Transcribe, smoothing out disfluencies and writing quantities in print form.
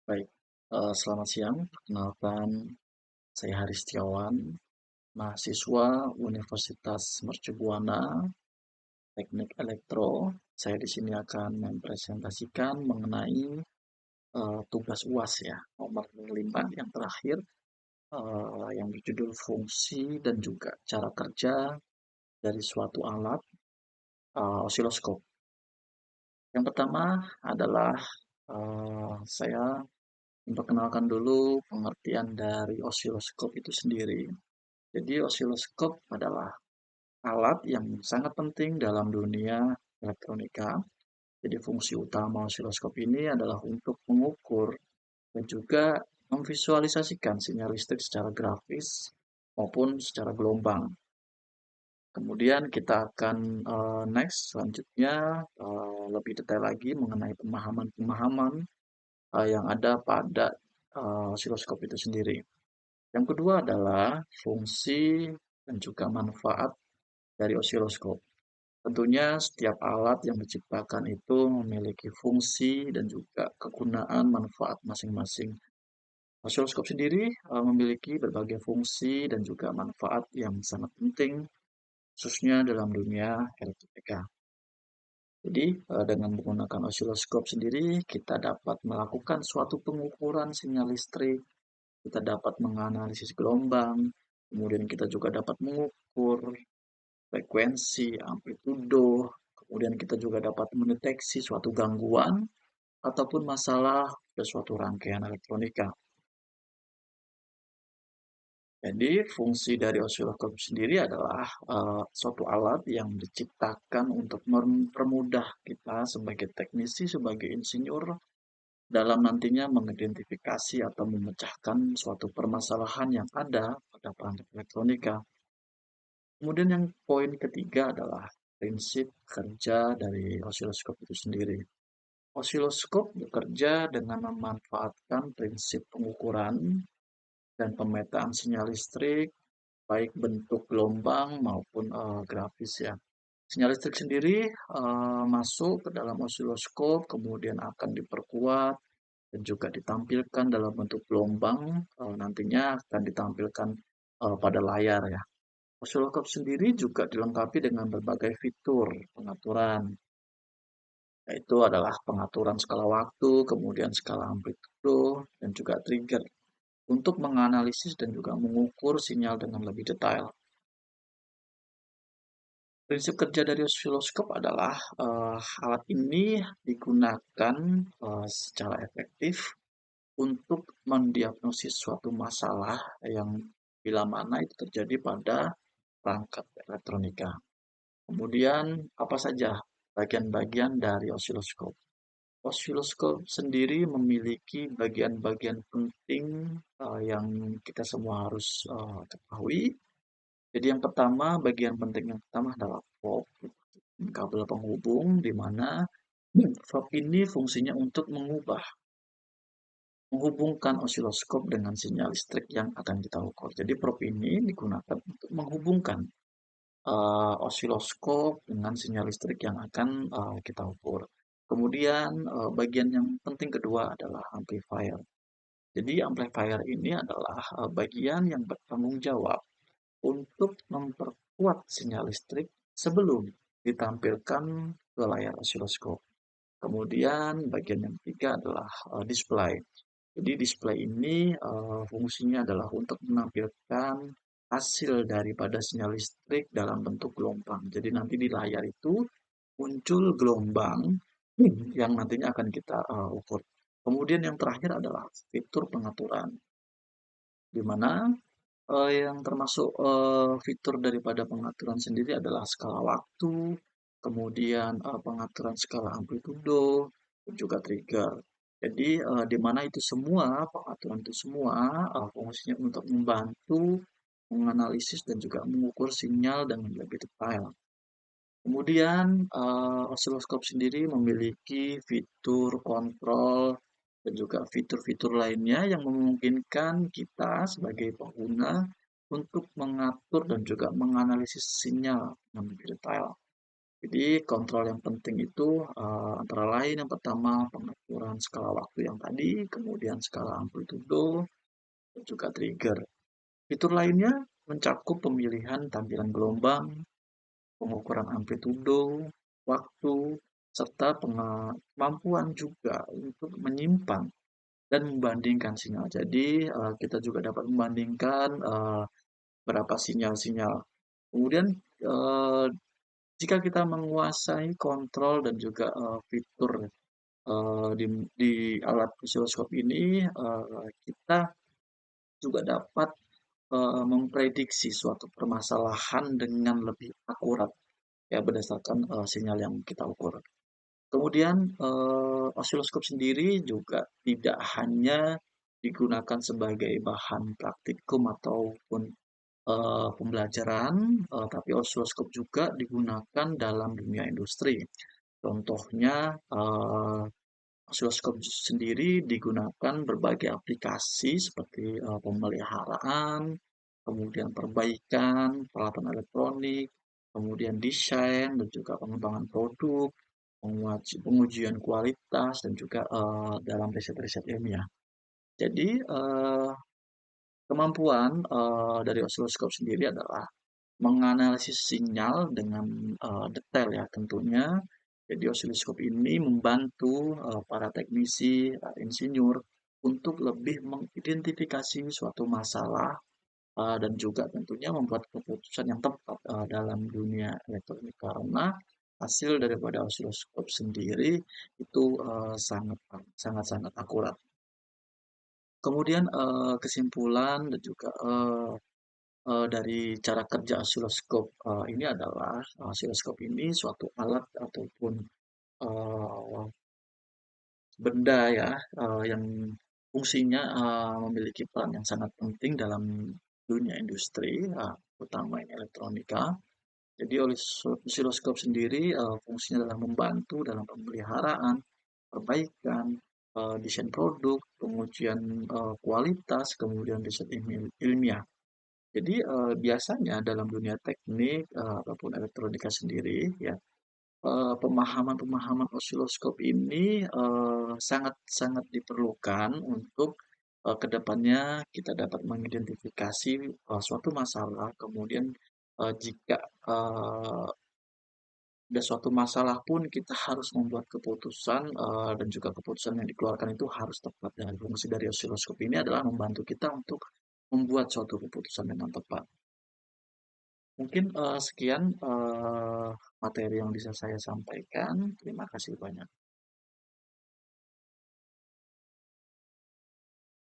Baik, selamat siang. Perkenalkan, saya Haris Setiawan, mahasiswa Universitas Mercubuana, Teknik Elektro. Saya di sini akan mempresentasikan mengenai tugas UAS ya, nomor 5 yang terakhir, yang berjudul fungsi dan juga cara kerja dari suatu alat osiloskop. Yang pertama adalah saya memperkenalkan dulu pengertian dari osiloskop itu sendiri. Jadi osiloskop adalah alat yang sangat penting dalam dunia elektronika. Jadi fungsi utama osiloskop ini adalah untuk mengukur dan juga memvisualisasikan sinyal listrik secara grafis maupun secara gelombang. Kemudian kita akan next selanjutnya lebih detail lagi mengenai pemahaman-pemahaman yang ada pada osiloskop itu sendiri. Yang kedua adalah fungsi dan juga manfaat dari osiloskop. Tentunya setiap alat yang diciptakan itu memiliki fungsi dan juga kegunaan manfaat masing-masing. Osiloskop sendiri memiliki berbagai fungsi dan juga manfaat yang sangat penting, khususnya dalam dunia elektronika. Jadi, dengan menggunakan osiloskop sendiri, kita dapat melakukan suatu pengukuran sinyal listrik, kita dapat menganalisis gelombang, kemudian kita juga dapat mengukur frekuensi, amplitudo, kemudian kita juga dapat mendeteksi suatu gangguan ataupun masalah pada suatu rangkaian elektronika. Jadi fungsi dari osiloskop sendiri adalah suatu alat yang diciptakan untuk mempermudah kita sebagai teknisi, sebagai insinyur dalam nantinya mengidentifikasi atau memecahkan suatu permasalahan yang ada pada perangkat elektronika. Kemudian yang poin ketiga adalah prinsip kerja dari osiloskop itu sendiri. Osiloskop bekerja dengan memanfaatkan prinsip pengukuran dan pemetaan sinyal listrik, baik bentuk gelombang maupun grafis ya. Sinyal listrik sendiri masuk ke dalam osiloskop, kemudian akan diperkuat dan juga ditampilkan dalam bentuk gelombang, nantinya akan ditampilkan pada layar ya. Osiloskop sendiri juga dilengkapi dengan berbagai fitur pengaturan, yaitu adalah pengaturan skala waktu, kemudian skala amplitudo, dan juga trigger untuk menganalisis dan juga mengukur sinyal dengan lebih detail. Prinsip kerja dari osiloskop adalah alat ini digunakan secara efektif untuk mendiagnosis suatu masalah yang bila mana itu terjadi pada perangkat elektronika. Kemudian apa saja bagian-bagian dari osiloskop? Osiloskop sendiri memiliki bagian-bagian penting yang kita semua harus ketahui. Jadi yang pertama, bagian penting yang pertama adalah fob, kabel penghubung, di mana fob ini fungsinya untuk menghubungkan osiloskop dengan sinyal listrik yang akan kita ukur. Jadi prob ini digunakan untuk menghubungkan osiloskop dengan sinyal listrik yang akan kita ukur. Kemudian bagian yang penting kedua adalah amplifier. Jadi amplifier ini adalah bagian yang bertanggung jawab untuk memperkuat sinyal listrik sebelum ditampilkan ke layar osiloskop. Kemudian bagian yang ketiga adalah display. Jadi display ini fungsinya adalah untuk menampilkan hasil daripada sinyal listrik dalam bentuk gelombang. Jadi nanti di layar itu muncul gelombang yang nantinya akan kita ukur. Kemudian yang terakhir adalah fitur pengaturan, di mana yang termasuk fitur daripada pengaturan sendiri adalah skala waktu, kemudian pengaturan skala amplitudo, dan juga trigger. Jadi di mana itu semua, pengaturan itu semua fungsinya untuk membantu menganalisis dan juga mengukur sinyal dengan lebih detail. Kemudian osiloskop sendiri memiliki fitur kontrol dan juga fitur-fitur lainnya yang memungkinkan kita sebagai pengguna untuk mengatur dan juga menganalisis sinyal yang lebih detail. Jadi kontrol yang penting itu antara lain yang pertama pengaturan skala waktu yang tadi, kemudian skala amplitudo, dan juga trigger. Fitur lainnya mencakup pemilihan tampilan gelombang, pengukuran amplitudo, waktu, serta kemampuan juga untuk menyimpan dan membandingkan sinyal. Jadi kita juga dapat membandingkan berapa sinyal-sinyal. Kemudian eh, jika kita menguasai kontrol dan juga fitur di alat oscilloscope ini, kita juga dapat memprediksi suatu permasalahan dengan lebih akurat ya berdasarkan sinyal yang kita ukur. Kemudian osiloskop sendiri juga tidak hanya digunakan sebagai bahan praktikum ataupun pembelajaran, tapi osiloskop juga digunakan dalam dunia industri. Contohnya, osiloskop sendiri digunakan berbagai aplikasi seperti pemeliharaan, kemudian perbaikan peralatan elektronik, kemudian desain dan juga pengembangan produk, pengujian kualitas dan juga dalam riset-riset ilmiah. Jadi kemampuan dari osiloskop sendiri adalah menganalisis sinyal dengan detail ya tentunya. Jadi osiloskop ini membantu para teknisi, insinyur untuk lebih mengidentifikasi suatu masalah dan juga tentunya membuat keputusan yang tepat dalam dunia elektronik karena hasil daripada osiloskop sendiri itu sangat sangat sangat akurat. Kemudian kesimpulan dan juga dari cara kerja osiloskop ini adalah osiloskop ini suatu alat ataupun eh, benda ya yang fungsinya memiliki peran yang sangat penting dalam dunia industri, terutama ini elektronika. Jadi osiloskop sendiri fungsinya adalah membantu dalam pemeliharaan, perbaikan, desain produk, pengujian kualitas, kemudian riset ilmiah. Jadi biasanya dalam dunia teknik ataupun elektronika sendiri ya pemahaman-pemahaman osiloskop ini sangat-sangat diperlukan untuk kedepannya kita dapat mengidentifikasi suatu masalah, kemudian jika ada suatu masalah pun kita harus membuat keputusan dan juga keputusan yang dikeluarkan itu harus tepat. Dan fungsi dari osiloskop ini adalah membantu kita untuk membuat suatu keputusan dengan tepat. Mungkin sekian materi yang bisa saya sampaikan. Terima kasih banyak.